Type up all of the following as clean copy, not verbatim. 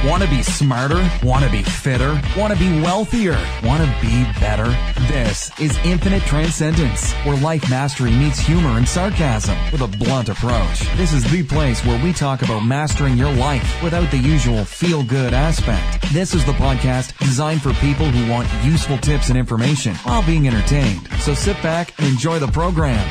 Want to be smarter? Want to be fitter? Want to be wealthier? Want to be better? This is Infinite Transcendence, where life mastery meets humor and sarcasm with a blunt approach. This is the place where we talk about mastering your life without the usual feel-good aspect. This is the podcast designed for people who want useful tips and information while being entertained. So sit back and enjoy the program.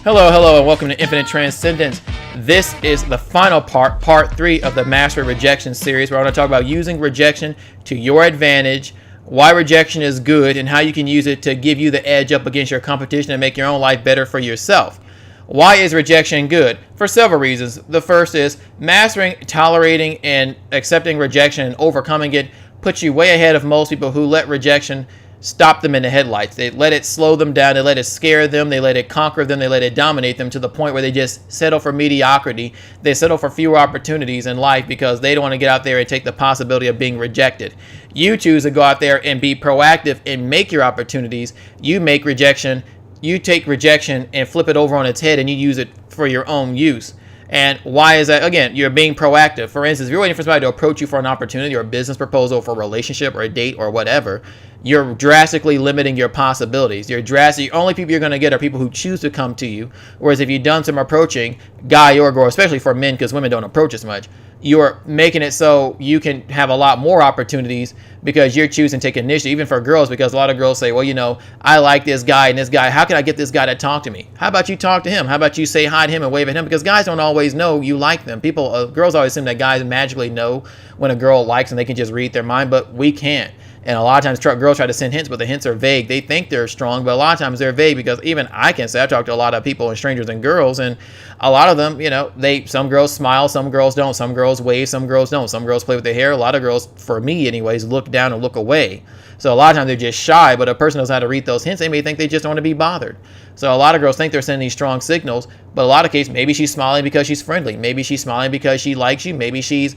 Hello, and welcome to Infinite Transcendence. This is the final part 3 of the Master Rejection series, where I want to talk about using rejection to your advantage, why rejection is good, and how you can use it to give you the edge up against your competition and make your own life better for yourself. Why is rejection good? For several reasons. The first is mastering, tolerating, and accepting rejection and overcoming it puts you way ahead of most people who let rejection stop them in the headlights. They let it slow them down. They let it scare them. They let it conquer them. They let it dominate them to the point where they just settle for mediocrity. They settle for fewer opportunities in life because they don't want to get out there and take the possibility of being rejected. You choose to go out there and be proactive and make your opportunities. You make rejection. You take rejection and flip it over on its head, and you use it for your own use. And why is that? Again, you're being proactive. For instance, if you're waiting for somebody to approach you for an opportunity or a business proposal for a relationship or a date or whatever, you're drastically limiting your possibilities. Only people you're going to get are people who choose to come to you. Whereas if you've done some approaching, guy or girl, especially for men, because women don't approach as much, you're making it so you can have a lot more opportunities because you're choosing to take initiative. Even for girls, because a lot of girls say, well, you know, I like this guy and this guy. How can I get this guy to talk to me? How about you talk to him? How about you say hi to him and wave at him? Because guys don't always know you like them. Girls always assume that guys magically know when a girl likes and they can just read their mind, but we can't. And a lot of times girls try to send hints, but the hints are vague. They think they're strong, but a lot of times they're vague, because even I can say, I've talked to a lot of people and strangers and girls, and a lot of them, you know, some girls smile, some girls don't. Some girls wave, some girls don't. Some girls play with their hair. A lot of girls, for me anyways, look down and look away. So a lot of times they're just shy, but a person knows how to read those hints. They may think they just don't want to be bothered. So a lot of girls think they're sending these strong signals, but a lot of cases, maybe she's smiling because she's friendly. Maybe she's smiling because she likes you. Maybe she's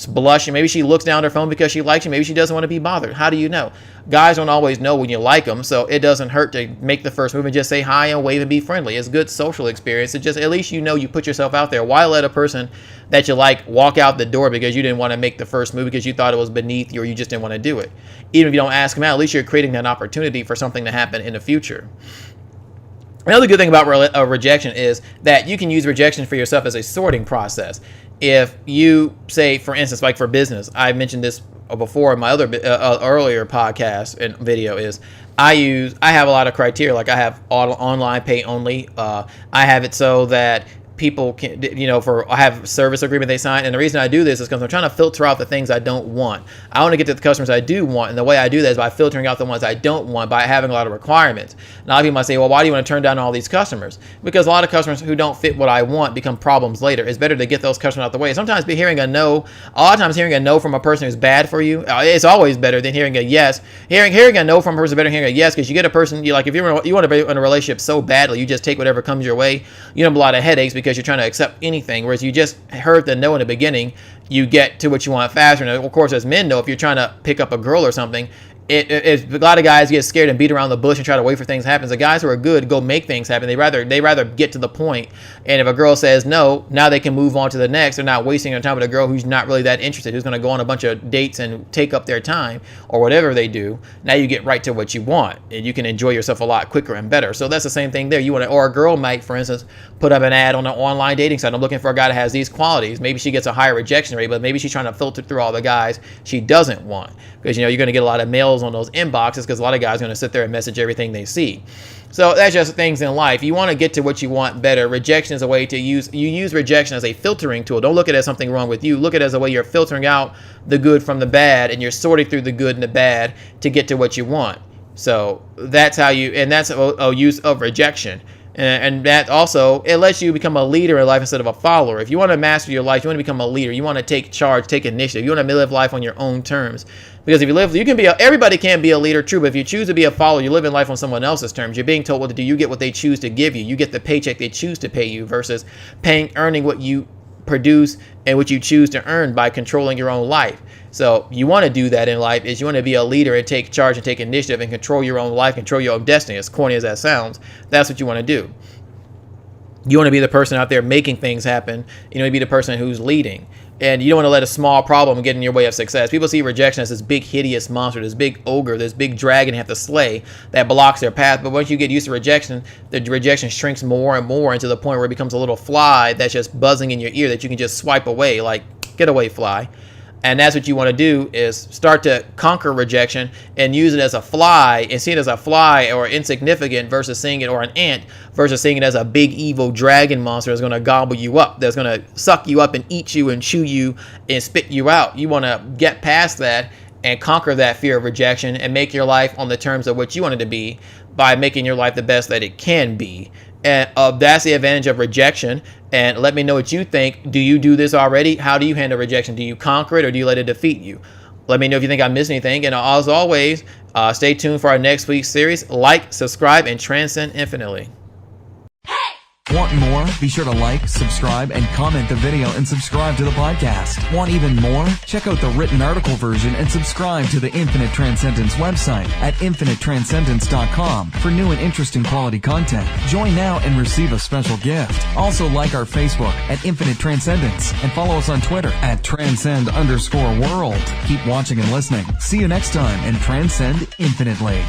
blushing. Maybe she looks down at her phone because she likes you. Maybe she doesn't want to be bothered. How do you know? Guys don't always know when you like them, so it doesn't hurt to make the first move and just say hi and wave and be friendly. It's good social experience. It just, at least you know you put yourself out there. Why let a person that you like walk out the door because you didn't want to make the first move because you thought it was beneath you or you just didn't want to do it? Even if you don't ask them out, at least you're creating that opportunity for something to happen in the future. Another good thing about rejection is that you can use rejection for yourself as a sorting process. If you say, for instance, like for business, I mentioned this before in my other earlier podcast and video, is I have a lot of criteria. Like I have online pay only. I have it so that people can, I have a service agreement they sign. And the reason I do this is because I'm trying to filter out the things I don't want. I want to get to the customers I do want. And the way I do that is by filtering out the ones I don't want, by having a lot of requirements. Now, a lot of people might say, well, why do you want to turn down all these customers? Because a lot of customers who don't fit what I want become problems later. It's better to get those customers out the way. Sometimes hearing a no from a person who's bad for you, it's always better than hearing a yes. Hearing a no from a person is better than hearing a yes, because you get a person, if you want to be in a relationship so badly, you just take whatever comes your way. You don't have a lot of headaches because you're trying to accept anything, whereas you just heard the no in the beginning, you get to what you want faster. And of course, as men know, if you're trying to pick up a girl or something, a lot of guys get scared and beat around the bush and try to wait for things to happen. The guys who are good go make things happen. They rather get to the point. And if a girl says no, now they can move on to the next. They're not wasting their time with a girl who's not really that interested, who's going to go on a bunch of dates and take up their time or whatever they do. Now you get right to what you want, and you can enjoy yourself a lot quicker and better. So that's the same thing there. Or a girl might, for instance, put up an ad on an online dating site. I'm looking for a guy that has these qualities. Maybe she gets a higher rejection rate, but maybe she's trying to filter through all the guys she doesn't want, because you're going to get a lot of males on those inboxes, because a lot of guys are going to sit there and message everything they see. So that's just things in life. You want to get to what you want better. Rejection is a way to use rejection as a filtering tool. Don't look at it as something wrong with you. Look at it as a way you're filtering out the good from the bad, and you're sorting through the good and the bad to get to what you want. So that's how that's a use of rejection. And that also, it lets you become a leader in life instead of a follower. If you want to master your life, you want to become a leader. You want to take charge, take initiative. You want to live life on your own terms. Because if everybody can be a leader, true, but if you choose to be a follower, you live in life on someone else's terms. You're being told what to do. You get what they choose to give you. You get the paycheck they choose to pay you, versus earning what you produce and what you choose to earn by controlling your own life. So you want to do that in life, is you want to be a leader and take charge and take initiative and control your own life, control your own destiny. As corny as that sounds, that's what you want to do. You want to be the person out there making things happen. You want to be the person who's leading. And you don't want to let a small problem get in your way of success. People see rejection as this big, hideous monster, this big ogre, this big dragon you have to slay that blocks their path. But once you get used to rejection, the rejection shrinks more and more into the point where it becomes a little fly that's just buzzing in your ear that you can just swipe away, like, get away, fly. And that's what you want to do, is start to conquer rejection and use it as a fly, and see it as a fly or insignificant versus seeing it, or an ant versus seeing it as a big evil dragon monster that's going to gobble you up, that's going to suck you up and eat you and chew you and spit you out. You want to get past that and conquer that fear of rejection and make your life on the terms of what you want it to be by making your life the best that it can be. And that's the advantage of rejection. And let me know what you think. Do you do this already? How do you handle rejection? Do you conquer it, or do you let it defeat you? Let me know if you think I missed anything. And as always, stay tuned for our next week's series. Like, subscribe, and transcend infinitely. Want more? Be sure to like, subscribe, and comment the video and subscribe to the podcast. Want even more? Check out the written article version and subscribe to the Infinite Transcendence website at infininetranscendence.com for new and interesting quality content. Join now and receive a special gift. Also like our Facebook at Infinite Transcendence and follow us on Twitter at transcend_world. Keep watching and listening. See you next time and transcend infinitely.